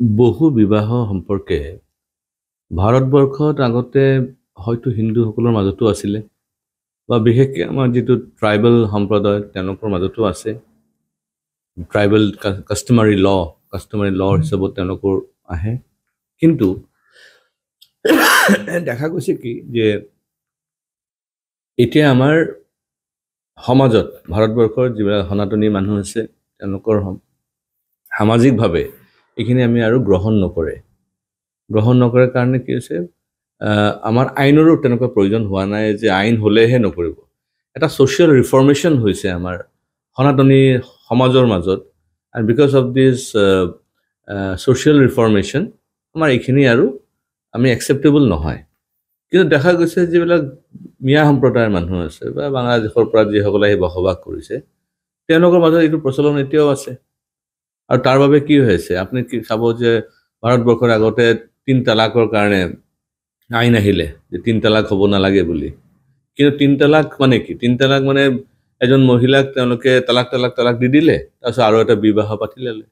বহু বিবাহ সম্পৰ্কে ভাৰতবৰ্ষত আগতে হয়তো হিন্দুসকলৰ মাজতো আছিলে বা বিশেষকৈ আমাৰ যিটো ট্ৰাইবেল সম্প্ৰদায় তেওঁলোকৰ মাজতো আছে ট্ৰাইবেল কাষ্টমাৰী ল হিচাপত তেওঁলোকৰ আহে কিন্তু দেখা গৈছে কি যে এতিয়া আমাৰ সমাজত ভাৰতবৰ্ষৰ যিবিলাক সনাতনী মানুহ আছে তেওঁলোকৰ সামাজিকভাৱে এইখিনি আমি আৰু গ্ৰহণ নকৰে কাৰণে কি হৈছে আমাৰ আইনৰো তেনেকুৱা প্ৰয়োজন হোৱা নাই যে আইন হ'লেহে নকৰিব এটা ছ'চিয়েল ৰিফৰ্মেশ্যন হৈছে আমাৰ সনাতনী সমাজৰ মাজত and because of this social reformation আমাৰ এইখিনি আৰু আমি acceptable নহয় কিন্তু দেখা গৈছে যিবিলাক মিয়া সম্প্ৰদায়ৰ মানুহ আছে বা বাংলাদেশৰ পৰা যিসকলে আহি বসবাস কৰিছে তেওঁলোকৰ মাজত এইটো প্ৰচলন এতিয়াও আছে আৰু তাৰ বাবে কি হৈছে আপুনি কি চাব যে ভাৰতবৰ্ষৰ আগতে 3 তালাকৰ কাৰণে আইন আহিলে যে 3 তালাক হ'ব নালাগে বুলি কিন্তু 3 তালাক মানে কি 3 তালাক মানে এজন মহিলাক তেওঁলোকে তালাক দি দিলে তাৰপিছত আৰু এটা বিবাহ পাতি ল'লে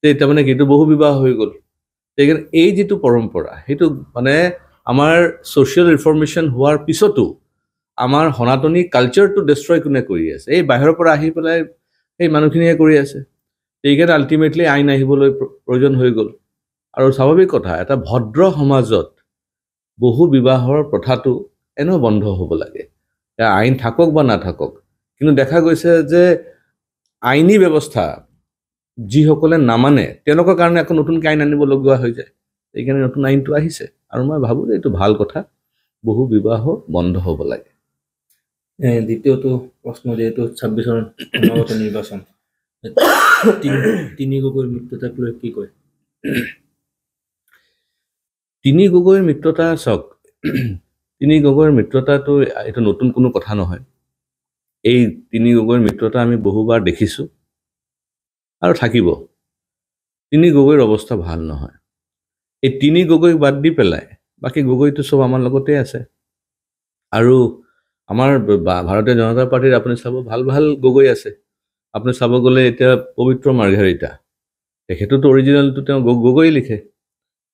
তেতিয়া মানে কিটো বহু বিবাহ হৈ গ'ল সেইকাৰণে এই যিটো পৰম্পৰা সেইটো মানে আমাৰ ছ'চিয়েল ৰিফৰ্মেশ্যন হোৱাৰ পিছতো আমাৰ সনাতনী কালচাৰটো ডেষ্ট্ৰয় কোনে কৰি আছে এই বাহিৰৰ পৰা আহি পেলাই এই মানুহখিনিয়ে কৰি আছে এইকাৰণে আল্টিমেটলি আইন আহিবলৈ প্ৰয়োজন হৈ গ'ল আৰু স্বাভাৱিক কথা এটা ভদ্ৰ সমাজত বহু বিবাহৰ প্ৰথাটো এনেও বন্ধ হ'ব লাগে আইন থাকক বা নাথাকক কিন্তু দেখা গৈছে যে আইনী ব্যৱস্থা যিসকলে নামানে তেওঁলোকৰ কাৰণে আকৌ নতুনকৈ আইন আনিব লগা হৈ যায় এইকাৰণে নতুন আইনটো আহিছে আৰু মই ভাবোঁ যে এইটো ভাল কথা বহু বিবাহ বন্ধ হ'ব লাগে দ্বিতীয়টো প্ৰশ্ন যেহেতু 26ৰ সমাগত নিৰ্বাচন তিনি গগৈৰ মিত্ৰতাক লৈ কি কয় তিনি গগৈৰ মিত্ৰতা চাওক তিনি গগৈৰ মিত্ৰতাটো এইটো নতুন কোনো কথা নহয় এই তিনি গগৈৰ মিত্ৰতা আমি বহুবাৰ দেখিছোঁ আৰু থাকিব তিনি গগৈৰ অৱস্থা ভাল নহয় এই তিনি গগৈক বাদ দি পেলাই বাকী গগৈটো সব আমাৰ লগতে আছে আৰু আমাৰ ভাৰতীয় জনতা পাৰ্টিৰ আপুনি চাব ভাল গগৈ আছে আপুনি চাব গ'লে এতিয়া পবিত্ৰ মাৰ্ঘেৰিটা তেখেতোতো অৰিজিনেলটো তেওঁ গগৈ লিখে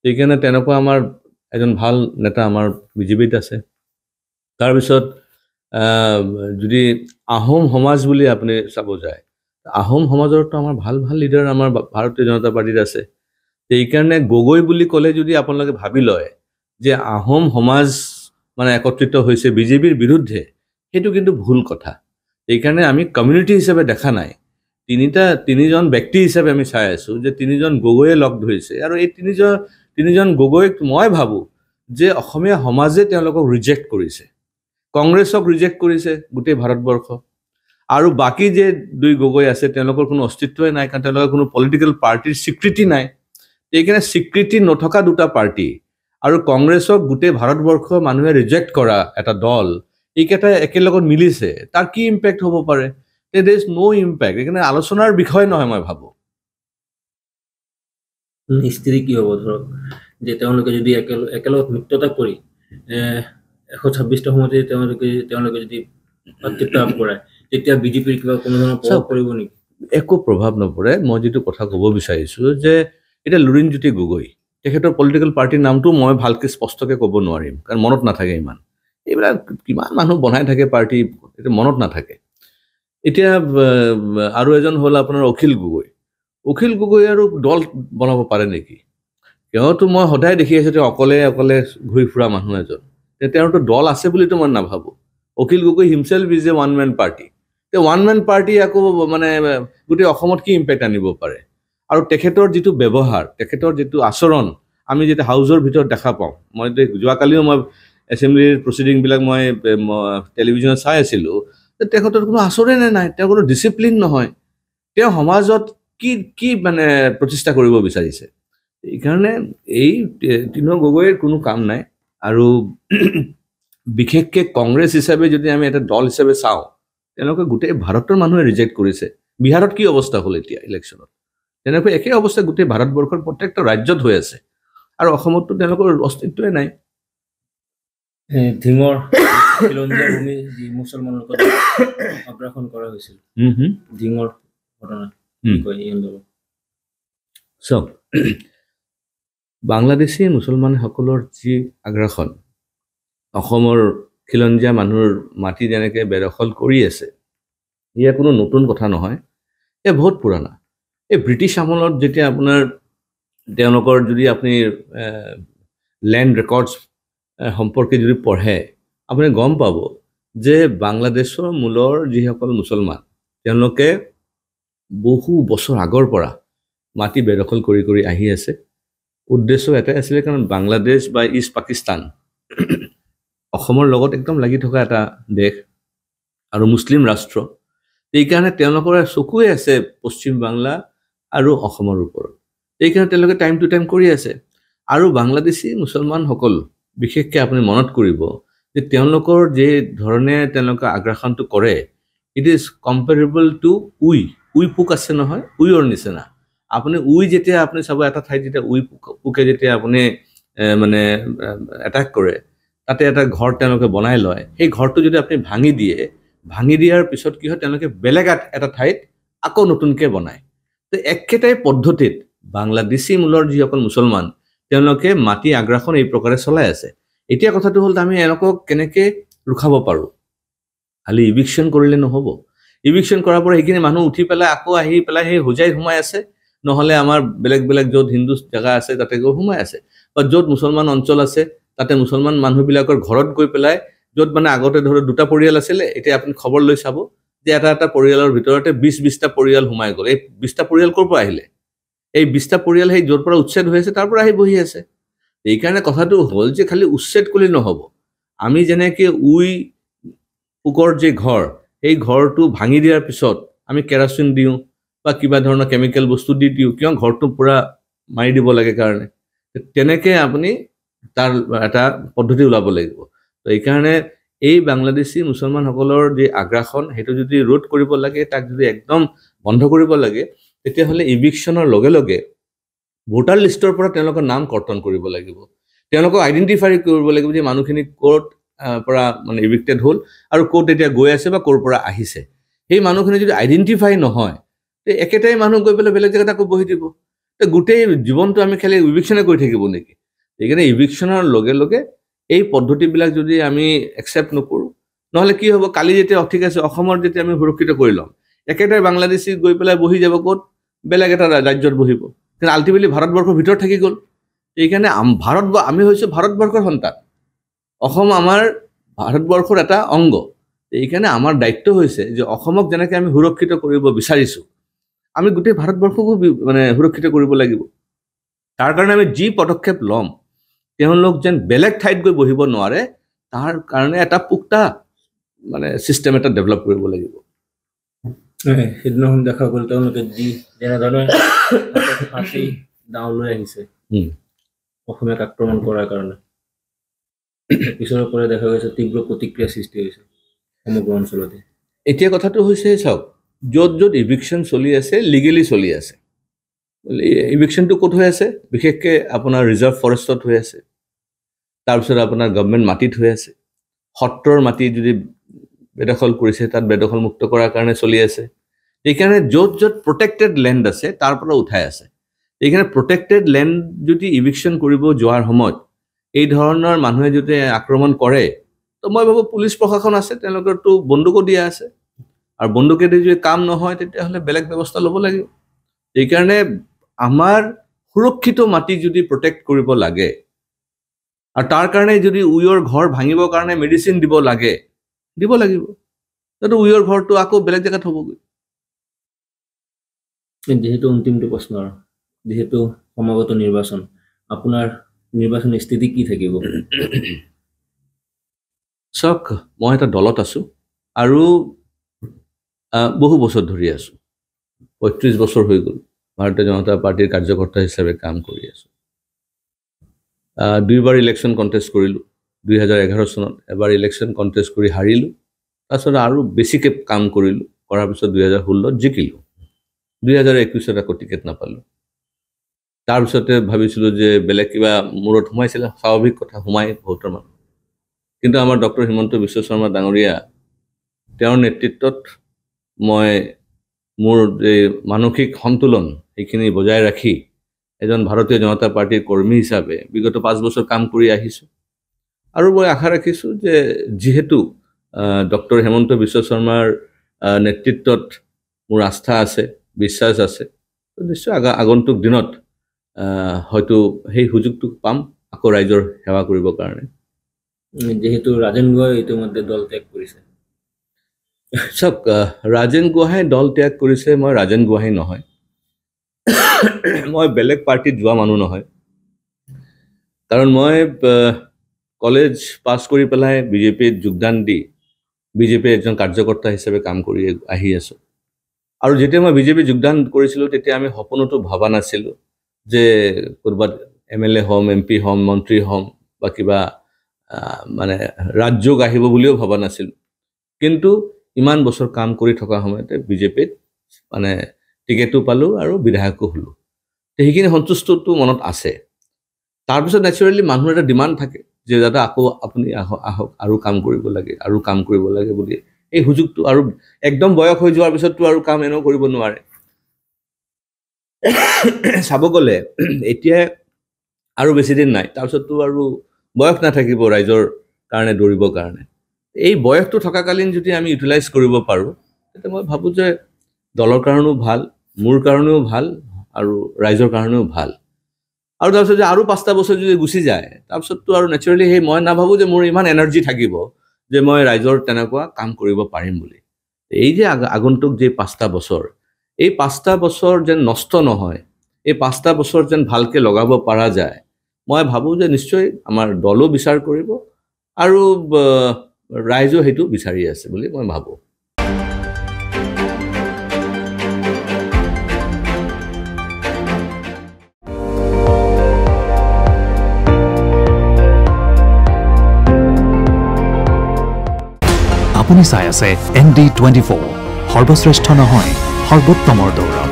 সেইকাৰণে তেনেকুৱা আমাৰ এজন ভাল নেতা আমাৰ বিজেপিত আছে তাৰপিছত যদি আহোম সমাজ বুলি আপুনি চাব যায় আহোম সমাজৰতো আমাৰ ভাল লিডাৰ আমাৰ ভাৰতীয় জনতা পাৰ্টিত আছে সেইকাৰণে গগৈ বুলি ক'লে যদি আপোনালোকে ভাবি লয় যে আহোম সমাজ মানে একত্ৰিত হৈছে বিজেপিৰ বিৰুদ্ধে সেইটো কিন্তু ভুল কথা এইকাৰণে আমি কমিউনিটি হিচাপে দেখা নাই তিনিজন ব্যক্তি হিচাপে আমি চাই আছোঁ যে তিনিজন গগৈয়ে লগ ধৰিছে আৰু এই তিনিজন গগৈক মই ভাবোঁ যে অসমীয়া সমাজে তেওঁলোকক ৰিজেক্ট কৰিছে কংগ্ৰেছক ৰিজেক্ট কৰিছে গোটেই ভাৰতবৰ্ষ আৰু বাকী যে দুই গগৈ আছে তেওঁলোকৰ কোনো অস্তিত্বই নাই কাৰণ তেওঁলোকৰ কোনো পলিটিকেল পাৰ্টিৰ স্বীকৃতি নাই এইকাৰণে স্বীকৃতি নথকা দুটা পাৰ্টি আৰু কংগ্ৰেছক গোটেই ভাৰতবৰ্ষ মানুহে ৰিজেক্ট কৰা এটা দল এইকেইটা একেলগত মিলিছে তাৰ কি ইম্পেক্ট হ'ব পাৰে there is no impact এইকাৰণে আলোচনাৰ বিষয় নহয় মই ভাবোঁ স্থিতি কি হ'ব ধৰক যে তেওঁলোকে যদি একেলগত মিত্ৰতা কৰি 126টা সময়তে তেওঁলোকে যদি নেতৃত্ব কৰে তেতিয়া বিজেপিৰ কিবা কোনো ধৰণৰ প্ৰভাৱ পৰিব নেকি একো প্ৰভাৱ নপৰে মই যিটো কথা ক'ব বিচাৰিছোঁ যে এতিয়া লুৰিণজ্যোতি গগৈ তেখেতৰ পলিটিকেল পাৰ্টিৰ নামটো মই ভালকৈ স্পষ্টকৈ ক'ব নোৱাৰিম কাৰণ মনত নাথাকে ইমান এইবিলাক কিমান মানুহ বনাই থাকে পাৰ্টি এইটো মনত নাথাকে এতিয়া আৰু এজন হ'ল আপোনাৰ অখিল গগৈ আৰু দল বনাব পাৰে নেকি তেওঁতো মই সদায় দেখি আছোঁ তেওঁ অকলে ঘূৰি ফুৰা মানুহ এজন তেওঁৰতো দল আছে বুলিতো মই নাভাবোঁ Akhil Gogoi himself is a one man party one man party আকৌ মানে গোটেই অসমত কি ইম্পেক্ট আনিব পাৰে আৰু তেখেতৰ যিটো ব্যৱহাৰ তেখেতৰ যিটো আচৰণ আমি যেতিয়া হাউচৰ ভিতৰত দেখা পাওঁ মই যোৱাকালিও মই এছেম্বলিৰ প্ৰচিডিংবিলাক মই টেলিভিশ্যনত চাই আছিলোঁ তেখেতৰ কোনো আচৰণে নাই তেওঁ কোনো ডিচিপ্লিন নহয় তেওঁ সমাজত কি মানে প্ৰতিষ্ঠা কৰিব বিচাৰিছে এইকাৰণে এই তিনি গগৈৰ কোনো কাম নাই আৰু বিশেষকৈ কংগ্ৰেছ হিচাপে যদি আমি এটা দল হিচাপে চাওঁ তেওঁলোকে গোটেই ভাৰতৰ মানুহে ৰিজেক্ট কৰিছে বিহাৰত কি অৱস্থা হ'ল এতিয়া ইলেকশ্যনত তেনেকৈ একে অৱস্থা গোটেই ভাৰতবৰ্ষৰ প্ৰত্যেকটা ৰাজ্যত হৈ আছে আৰু অসমততো তেওঁলোকৰ অস্তিত্বই নাই ধিঙৰ খিলঞ্জীয়া ভূমি যি মুছলমানৰ লগত আগ্ৰাসন কৰা হৈছিল ধিঙৰ ঘটনা কি কয় এই আন্দোলন চাওক বাংলাদেশী মুছলমানসকলৰ যি আগ্ৰাসন অসমৰ খিলঞ্জীয়া মানুহৰ মাটি যেনেকৈ বেদখল কৰি আছে, এয়া কোনো নতুন কথা নহয়, এয়া বহুত পুৰণা। এই ব্ৰিটিছ আমলত যেতিয়া আপোনাৰ তেওঁলোকৰ যদি আপুনি লেণ্ড ৰেকৰ্ডছ সম্পৰ্কে যদি পঢ়ে, আপুনি গম পাব যে বাংলাদেশৰ মূলৰ যিসকল মুছলমান তেওঁলোকে বহু বছৰ আগৰ পৰা মাটি বেদখল কৰি কৰি আহি আছে। উদ্দেশ্য এটাই আছিলে, কাৰণ বাংলাদেশ বা ইষ্ট পাকিস্তান অসমৰ লগত একদম লাগি থকা এটা দেশ আৰু মুছলিম ৰাষ্ট্ৰ। এইকাৰণে তেওঁলোকৰ চকুৱে আছে পশ্চিম বাংলা আৰু অসমৰ ওপৰত। এইকাৰণে তেওঁলোকে টাইম টু টাইম কৰি আছে। আৰু বাংলাদেশী মুছলমানসকল বিশেষকৈ আপুনি মনত কৰিব যে তেওঁলোকৰ যে ধৰণে তেওঁলোকে আগ্ৰাসনটো কৰে, ইট ইজ কম্পেৰেবল টু উই পোক আছে নহয়, উইৰ নিচিনা। আপুনি যেতিয়া আপুনি চাব এটা ঠাইত যেতিয়া পোকে যেতিয়া আপুনি মানে এটাক কৰে, তাতে এটা ঘৰ তেওঁলোকে বনাই লয়। সেই ঘৰটো যদি আপুনি ভাঙি দিয়াৰ পিছত কি হয়, তেওঁলোকে বেলেগ এটা ঠাইত আকৌ নতুনকৈ বনায়। তো একেটাই পদ্ধতিত বাংলাদেশী মূলৰ যিসকল মুছলমান তেওঁলোকে মাটি আগ্ৰাসন এই প্ৰকাৰে চলাই আছে। এতিয়া কথাটো হ'ল, আমি এওঁলোকক কেনেকৈ ৰখাব পাৰোঁ? খালি ইভিকশ্যন কৰিলে নহ'ব। ইভিকশ্যন কৰাৰ পৰা সেইখিনি মানুহ উঠি পেলাই আকৌ আহি পেলাই সেই হোজাইত সোমাই আছে, নহ'লে আমাৰ বেলেগ বেলেগ য'ত হিন্দু জেগা আছে তাতে গৈ সোমাই আছে, বা য'ত মুছলমান অঞ্চল আছে তাতে মুছলমান মানুহবিলাকৰ ঘৰত গৈ পেলাই, য'ত মানে আগতে ধৰক 2টা পৰিয়াল আছিলে, এতিয়া আপুনি খবৰ লৈ চাব যে এটা পৰিয়ালৰ ভিতৰতে 20-20টা পৰিয়াল সোমাই গ'ল। এই 20টা পৰিয়াল ক'ৰ পৰা আহিলে? এই 20টা পৰিয়াল সেই য'ৰ পৰা উচ্ছেদ হৈ আছে তাৰ পৰা আহি বহি আছে। এইকাৰণে কথাটো হ'ল যে খালি উচ্ছেদ কৰিলে নহ'ব। আমি যেনেকৈ পোকৰ যে ঘৰ, সেই ঘৰটো ভাঙি দিয়াৰ পিছত আমি কেৰাচিন দিওঁ বা কিবা ধৰণৰ কেমিকেল বস্তু দি দিওঁ, কিয় ঘৰটো পূৰা মাৰি দিব লাগে কাৰণে। তেনেকৈ আপুনি তাৰ এটা পদ্ধতি ওলাব লাগিব। তো এইকাৰণে এই বাংলাদেশী মুছলমানসকলৰ যি আগ্ৰাসন, সেইটো যদি ৰোধ কৰিব লাগে, তাক যদি একদম বন্ধ কৰিব লাগে, তেতিয়াহ'লে ইভিকশ্যনৰ লগে লগে ভোটাৰ লিষ্টৰ পৰা তেওঁলোকৰ নাম কৰ্তন কৰিব লাগিব। তেওঁলোকক আইডেণ্টিফাই কৰিব লাগিব যে মানুহখিনি ক'ত পৰা মানে ইভিক্টেড হ'ল আৰু ক'ত এতিয়া গৈ আছে বা ক'ৰ পৰা আহিছে। সেই মানুহখিনি যদি আইডেণ্টিফাই নহয়, তে একেটাই মানুহ গৈ পেলাই বেলেগ জেগাত আকৌ বহি দিব। তো গোটেই জীৱনটো আমি খালি ইভিকশ্যনে কৰি থাকিব নেকি? সেইকাৰণে ইভিকশ্যনৰ লগে লগে এই পদ্ধতিবিলাক যদি আমি একচেপ্ট নকৰোঁ, নহ'লে কি হ'ব, কালি যেতিয়া ঠিক আছে অসমৰ যেতিয়া আমি সুৰক্ষিত কৰি ল'ম, একেটাই বাংলাদেশী গৈ পেলাই বহি যাব ক'ত? বেলেগ এটা ৰাজ্যত বহিব। কিন্তু আল্টিমেটলি ভাৰতবৰ্ষৰ ভিতৰত থাকি গ'ল। সেইকাৰণে আমি হৈছোঁ ভাৰতবৰ্ষৰ সন্তান। অসম আমাৰ ভাৰতবৰ্ষৰ এটা অংগ। এইকাৰণে আমাৰ দায়িত্ব হৈছে যে অসমক যেনেকৈ আমি সুৰক্ষিত কৰিব বিচাৰিছোঁ, আমি গোটেই ভাৰতবৰ্ষকো মানে সুৰক্ষিত কৰিব লাগিব। তাৰ কাৰণে আমি যি পদক্ষেপ ল'ম, তেওঁলোক যেন বেলেগ ঠাইত গৈ বহিব নোৱাৰে, তাৰ কাৰণে এটা পুক্তা মানে চিষ্টেম এটা ডেভেলপ কৰিব লাগিব। সেইদিনাখন দেখা গ'ল তেওঁলোকে যেনেধৰণে ফাঁচি ডাও লৈ আহিছে অসমীয়াক আক্ৰমণ কৰাৰ কাৰণে, পিছৰ পৰা দেখা গৈছে তীব্ৰ প্ৰতিক্ৰিয়া সৃষ্টি হৈছে সমগ্ৰ অঞ্চলতে। এতিয়া কথাটো হৈছে, চাওক, য'ত য'ত ইভিকশ্যন চলি আছে, লিগেলি চলি আছে। ইভিকশ্যনটো ক'ত হৈ আছে? বিশেষকৈ আপোনাৰ ৰিজাৰ্ভ ফৰেষ্টত হৈ আছে, তাৰপিছত আপোনাৰ গভৰ্ণমেণ্ট মাটিত হৈ আছে। সত্ৰৰ মাটি যদি বেদখল কৰিছে, তাত বেদখল মুক্ত কৰাৰ কাৰণে চলি আছে। সেইকাৰণে য'ত য'ত প্ৰটেক্টেড লেণ্ড আছে তাৰ পৰা উঠাই আছে। এইকাৰণে প্ৰটেক্টেড লেণ্ড যদি ইভিকশ্যন কৰিব যোৱাৰ সময়ত এই ধৰণৰ মানুহে যদি আক্ৰমণ কৰে, তো মই ভাবোঁ পুলিচ প্ৰশাসন আছে, তেওঁলোকৰতো বন্দুকো দিয়া আছে, আৰু বন্দুকেদি যদি কাম নহয় তেতিয়াহ'লে বেলেগ ব্যৱস্থা ল'ব লাগিব। এইকাৰণে আমাৰ সুৰক্ষিত মাটি যদি প্ৰটেক্ট কৰিব লাগে, আৰু তাৰ কাৰণে যদি উইৰ ঘৰ ভাঙিবৰ কাৰণে মেডিচিন দিব লাগিব, তাতো উইৰ ঘৰটো আকৌ বেলেগ জেগাত হ'বগৈ। যিহেতু অন্তিমটো প্ৰশ্ন, যিহেতু সমাগত নিৰ্বাচন, আপোনাৰ নিৰ্বাচনী স্থিতি কি থাকিব? চাওক, মই এটা দলত আছোঁ আৰু বহু বছৰ ধৰি আছোঁ, 35 বছৰ হৈ গ'ল ভাৰতীয় জনতা পাৰ্টিৰ কাৰ্যকৰ্তা হিচাপে কাম কৰি আছোঁ। 2বাৰ ইলেকশ্যন কণ্টেষ্ট কৰিলোঁ। 2011 চনত এবাৰ ইলেকশ্যন কণ্টেষ্ট কৰি হাৰিলোঁ, তাৰপিছত আৰু বেছিকৈ কাম কৰিলোঁ, কৰাৰ পিছত 2016 জিকিলোঁ। 2021 আকৌ টিকেট নাপালোঁ। তাৰপিছতে ভাবিছিলোঁ যে বেলেগ কিবা মূৰত সোমাইছিলে, স্বাভাৱিক কথা, সোমাই বহুতৰ মানুহ। কিন্তু আমাৰ ডক্টৰ হিমন্ত বিশ্ব শৰ্মা ডাঙৰীয়া, তেওঁৰ নেতৃত্বত মই মোৰ যে মানসিক সন্তুলন সেইখিনি বজাই ৰাখি এজন ভাৰতীয় জনতা পাৰ্টিৰ কৰ্মী হিচাপে বিগত 5 বছৰ কাম কৰি আহিছোঁ আৰু মই আশা ৰাখিছোঁ যে যিহেতু ডক্টৰ হেমন্ত বিশ্ব শৰ্মাৰ নেতৃত্বত মোৰ আস্থা আছে বিশ্বাস আছে নিশ্চয় আগন্তুক দিনত হয়তো সেই সুযোগটো পাম আকৌ ৰাইজৰ সেৱা কৰিবৰ কাৰণে যেহেতু ৰাজেন গোহাঁই ইতিমধ্যে দল ত্যাগ কৰিছে চাওক ৰাজেন গোহাঁই দল ত্যাগ কৰিছে মই ৰাজেন গোহাঁই নহয় মই বেলেগ পাৰ্টিত যোৱা মানুহ নহয় কাৰণ মই কলেজ পাছ কৰি পেলাই বিজেপিত যোগদান দি বিজেপিৰ এজন কাৰ্যকৰ্তা হিচাপে কাম কৰি আহি আছোঁ আৰু যেতিয়া মই বিজেপি যোগদান কৰিছিলোঁ তেতিয়া আমি সপোনতো ভবা নাছিলোঁ যে ক'ৰবাত MLA হ'ম MP হ'ম মন্ত্ৰী হ'ম বা কিবা মানে ৰাজ্যক আহিব বুলিও ভবা নাছিলোঁ কিন্তু ইমান বছৰ কাম কৰি থকা সময়তে বিজেপিত মানে টিকেটো পালোঁ আৰু বিধায়কো হ'লোঁ সেইখিনি সন্তুষ্টটো মনত আছে তাৰপিছত নেচাৰেলি মানুহৰ এটা ডিমাণ্ড থাকে যে যাতে আকৌ আপুনি আহক আৰু কাম কৰিব লাগে বুলি এই সুযোগটো আৰু একদম বয়স হৈ যোৱাৰ পিছততো আৰু কাম এনেও কৰিব নোৱাৰে চাব গ'লে এতিয়া আৰু বেছি দিন নাই তাৰপিছততো আৰু বয়স নাথাকিব ৰাইজৰ কাৰণে দৌৰিবৰ কাৰণে এই বয়সটো থকাকালীন যদি আমি ইউটিলাইজ কৰিব পাৰোঁ তেতিয়া মই ভাবোঁ যে দলৰ কাৰণেও ভাল মোৰ কাৰণেও ভাল আৰু ৰাইজৰ কাৰণেও ভাল আৰু তাৰপিছত যে আৰু 5টা বছৰ যদি গুচি যায় তাৰপিছততো আৰু নেচাৰেলি সেই মই নাভাবোঁ যে মোৰ ইমান এনাৰ্জি থাকিব যে মই ৰাইজৰ তেনেকুৱা কাম কৰিব পাৰিম বুলি এই যে আগন্তুক যে 5টা বছৰ এই 5টা বছৰ যেন নষ্ট নহয় এই 5টা বছৰ যেন ভালকে লগাব পৰা যায় মই ভাবোঁ যে নিশ্চয় আমাৰ দলো বিচাৰ কৰিব আৰু ৰাইজেও সেইটো বিচাৰি আছে বুলি মই ভাবোঁ আপুনি চাই আছে ND24 সৰ্বশ্ৰেষ্ঠ নহয় সৰ্বোত্তমৰ দৌৰ